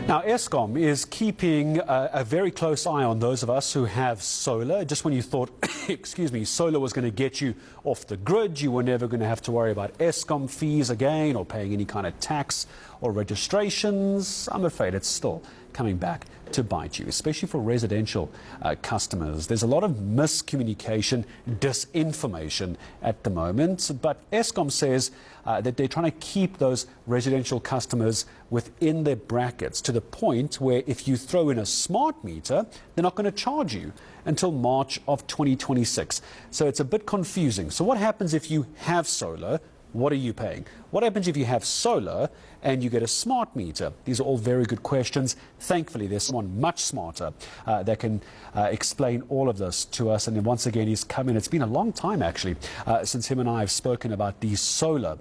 Now, Eskom is keeping a very close eye on those of us who have solar. Just when you thought, excuse me, solar was going to get you off the grid, you were never going to have to worry about Eskom fees again or paying any kind of tax or registrations, I'm afraid it's still coming back to bite you, especially for residential customers. There's a lot of miscommunication, disinformation at the moment, but Eskom says that they're trying to keep those residential customers within their brackets to the point where if you throw in a smart meter, they're not going to charge you until March of 2026. So it's a bit confusing. So what happens if you have solar? What are you paying? What happens if you have solar and you get a smart meter? These are all very good questions. Thankfully, there's someone much smarter that can explain all of this to us. And then once again, he's come in. It's been a long time, actually, since him and I have spoken about the solar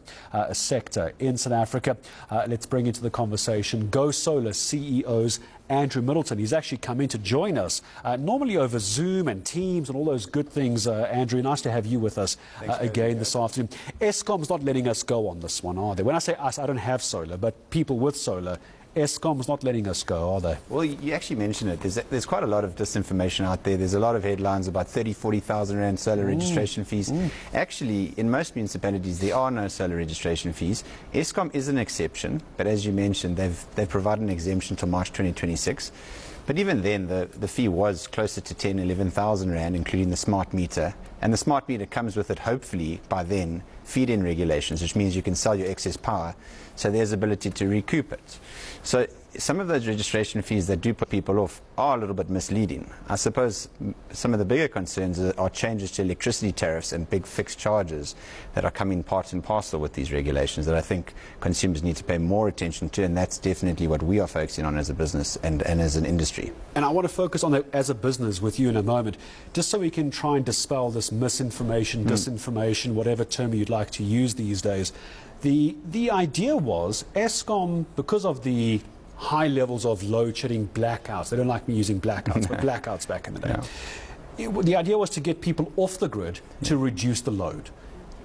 sector in South Africa. Let's bring into the conversation GoSolr CEO's Andrew Middleton. He's actually come in to join us, normally over Zoom and Teams and all those good things. Andrew, nice to have you with us again this afternoon. Eskom's not letting us go on this one, are they? When I say us, I don't have solar, but people with solar. Eskom's not letting us go, are they? Well, you actually mentioned it. There's quite a lot of disinformation out there. There's a lot of headlines about 40,000 Rand solar registration fees. Actually, in most municipalities, there are no solar registration fees. Eskom is an exception, but as you mentioned, they've provided an exemption to March 2026. But even then, the fee was closer to 10,000, 11,000 Rand, including the smart meter. And the smart meter comes with it, hopefully, by then, feed-in regulations, which means you can sell your excess power. So there's ability to recoup it. So some of those registration fees that do put people off are a little bit misleading. I suppose some of the bigger concerns are changes to electricity tariffs and big fixed charges that are coming part and parcel with these regulations that I think consumers need to pay more attention to, and that's definitely what we are focusing on as a business and as an industry. And I want to focus on that as a business with you in a moment, just so we can try and dispel this misinformation, disinformation, whatever term you'd like to use these days. The idea was Eskom, because of the high levels of load shedding, blackouts. They don't like me using blackouts, but blackouts back in the day. Yeah. The idea was to get people off the grid to reduce the load.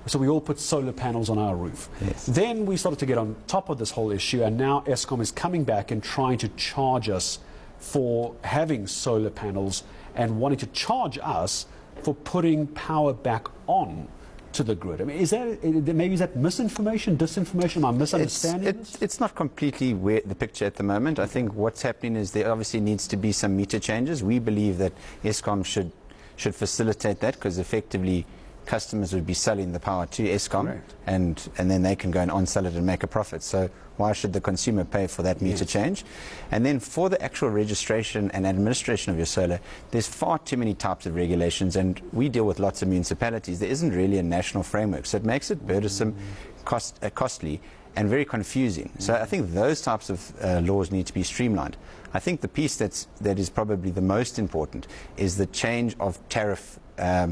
So we all put solar panels on our roof. Yes. Then we started to get on top of this whole issue, and now Eskom is coming back and trying to charge us for having solar panels and wanting to charge us for putting power back on to the grid. I mean, is that misinformation, disinformation? Am I misunderstanding this? It's not completely the picture at the moment. I think what's happening is there obviously needs to be some meter changes. We believe that Eskom should facilitate that, because effectively customers would be selling the power to Eskom, and then they can go and on-sell it and make a profit. So why should the consumer pay for that meter change? And then for the actual registration and administration of your solar, there's far too many types of regulations, and we deal with lots of municipalities. There isn't really a national framework, so it makes it burdensome, costly, and very confusing. So I think those types of laws need to be streamlined. I think the piece that is probably the most important is the change of tariff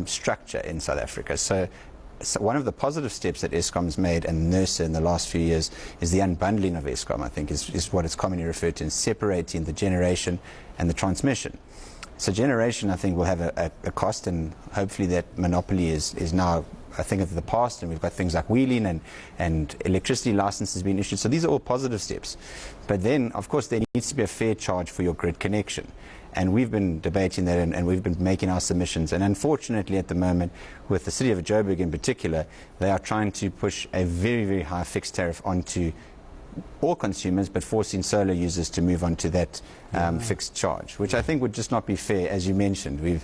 structure in South Africa. So one of the positive steps that Eskom's made, and NERSA in the last few years, is the unbundling of Eskom, I think is what it's commonly referred to, in separating the generation and the transmission. So generation, I think, will have a cost, and hopefully that monopoly is now a thing of the past, and we've got things like wheeling and electricity licenses being issued. So these are all positive steps. But then, of course, there needs to be a fair charge for your grid connection. And we've been debating that, and we've been making our submissions. And unfortunately, at the moment, with the city of Joburg in particular, they are trying to push a very, very high fixed tariff onto all consumers, but forcing solar users to move on to that fixed charge, which I think would just not be fair. As you mentioned,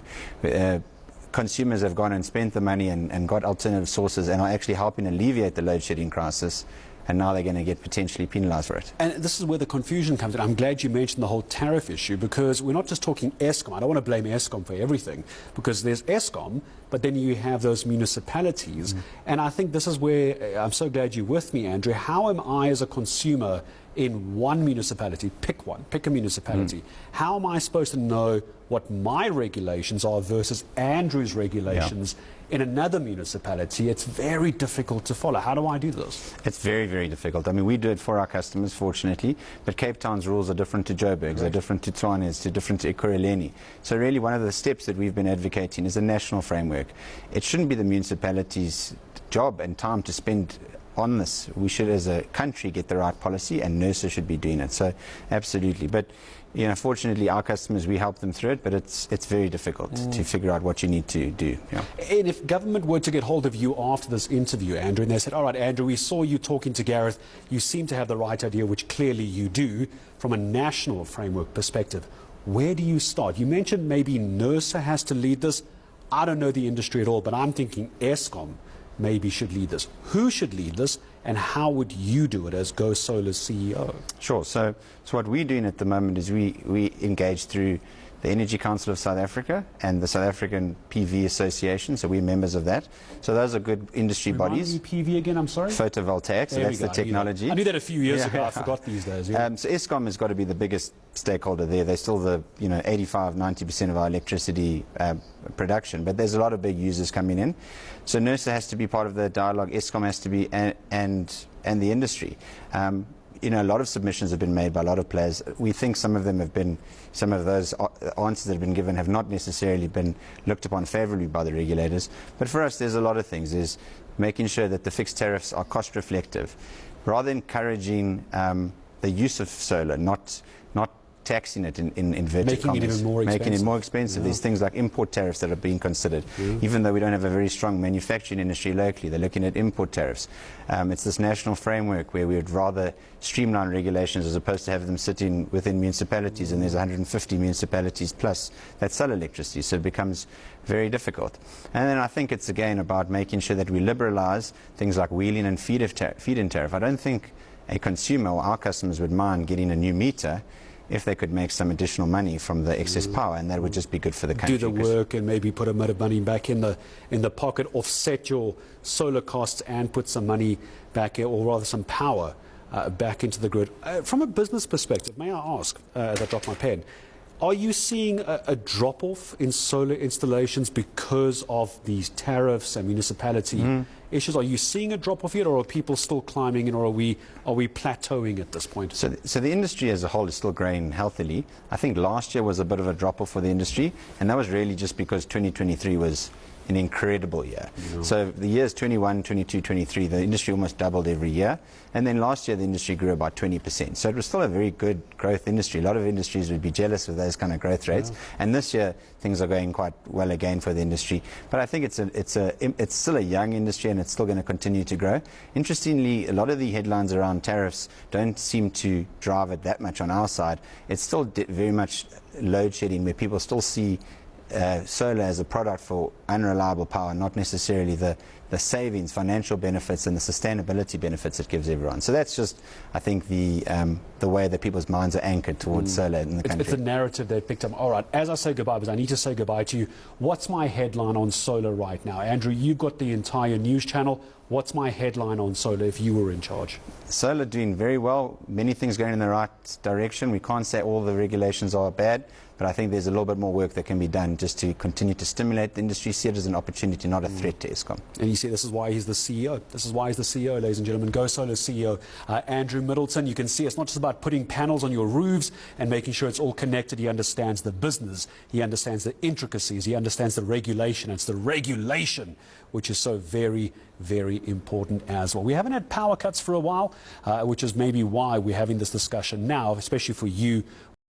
consumers have gone and spent the money and got alternative sources and are actually helping alleviate the load shedding crisis. And now they're going to get potentially penalised for it. And this is where the confusion comes in. I'm glad you mentioned the whole tariff issue, because we're not just talking Eskom. I don't want to blame Eskom for everything, because there's Eskom, but then you have those municipalities. And I think this is where I'm so glad you're with me, Andrew. How am I, as a consumer in one municipality, pick a municipality, how am I supposed to know what my regulations are versus Andrew's regulations in another municipality? It's very difficult to follow. How do I do this? It's very, very difficult. I mean, we do it for our customers, fortunately, but Cape Town's rules are different to Joburg's, they're different to Tshwane's, different to Ekurhuleni. So really one of the steps that we've been advocating is a national framework. It shouldn't be the municipality's job and time to spend on this. We should, as a country, get the right policy, and NERSA should be doing it. So, absolutely. But fortunately, our customers, we help them through it, but it's very difficult to figure out what you need to do. Yeah. And if government were to get hold of you after this interview, Andrew, and they said, all right, Andrew, we saw you talking to Gareth, you seem to have the right idea, which clearly you do, from a national framework perspective, where do you start? You mentioned maybe NERSA has to lead this. I don't know the industry at all, but I'm thinking Eskom maybe should lead this. Who should lead this, and how would you do it as GoSolr's CEO? Sure. So what we're doing at the moment is we engage through the Energy Council of South Africa and the South African PV Association, so we're members of that. So those are good industry bodies. PV again, I'm sorry? Photovoltaic, so that's the technology. I knew that a few years ago, I forgot these days. Yeah. So Eskom has got to be the biggest stakeholder there. They're still the 85-90% of our electricity production, but there's a lot of big users coming in. So NERSA has to be part of the dialogue, Eskom has to be, and the industry. A lot of submissions have been made by a lot of players. We think some of those answers that have been given have not necessarily been looked upon favorably by the regulators. But for us, there's a lot of things. There's making sure that the fixed tariffs are cost reflective, rather encouraging the use of solar, not taxing it in inverted commas. Making it even more expensive. Making it more expensive. Yeah. There's things like import tariffs that are being considered. Yeah. Even though we don't have a very strong manufacturing industry locally, they're looking at import tariffs. It's this national framework where we would rather streamline regulations as opposed to have them sitting within municipalities, and there's 150 municipalities plus that sell electricity, so it becomes very difficult. And then I think it's again about making sure that we liberalize things like wheeling and feed-in tariff. I don't think a consumer or our customers would mind getting a new meter if they could make some additional money from the excess power, and that would just be good for the country. Do the work and maybe put a bit of money back in the pocket, offset your solar costs and put some money back, or rather some power back into the grid. From a business perspective, may I ask, as I drop my pen, are you seeing a drop-off in solar installations because of these tariffs and municipality issues? Are you seeing a drop-off yet, or are people still climbing in, or are we plateauing at this point? So the industry as a whole is still growing healthily. I think last year was a bit of a drop-off for the industry, and that was really just because 2023 was an incredible year. Yeah. So the years 21, 22, 23, the industry almost doubled every year. And then last year the industry grew about 20%. So it was still a very good growth industry. A lot of industries would be jealous of those kind of growth rates. Yeah. And this year things are going quite well again for the industry. But I think it's still a young industry, and it's still going to continue to grow. Interestingly, a lot of the headlines around tariffs don't seem to drive it that much on our side. It's still very much load shedding, where people still see solar as a product for unreliable power, not necessarily the savings, financial benefits, and the sustainability benefits it gives everyone. So that's just, I think, the way that people's minds are anchored towards solar in the country. It's a narrative they've picked up. All right, as I say goodbye, because I need to say goodbye to you, what's my headline on solar right now? Andrew, you've got the entire news channel. What's my headline on solar if you were in charge? Solar doing very well. Many things going in the right direction. We can't say all the regulations are bad, but I think there's a little bit more work that can be done just to continue to stimulate the industry, see it as an opportunity, not a threat to Eskom. And you see, this is why he's the CEO. This is why he's the CEO, ladies and gentlemen. GoSolr CEO Andrew Middleton. You can see it's not just about putting panels on your roofs and making sure it's all connected. He understands the business. He understands the intricacies. He understands the regulation. It's the regulation which is so very, very important as well. We haven't had power cuts for a while, which is maybe why we're having this discussion now, especially for you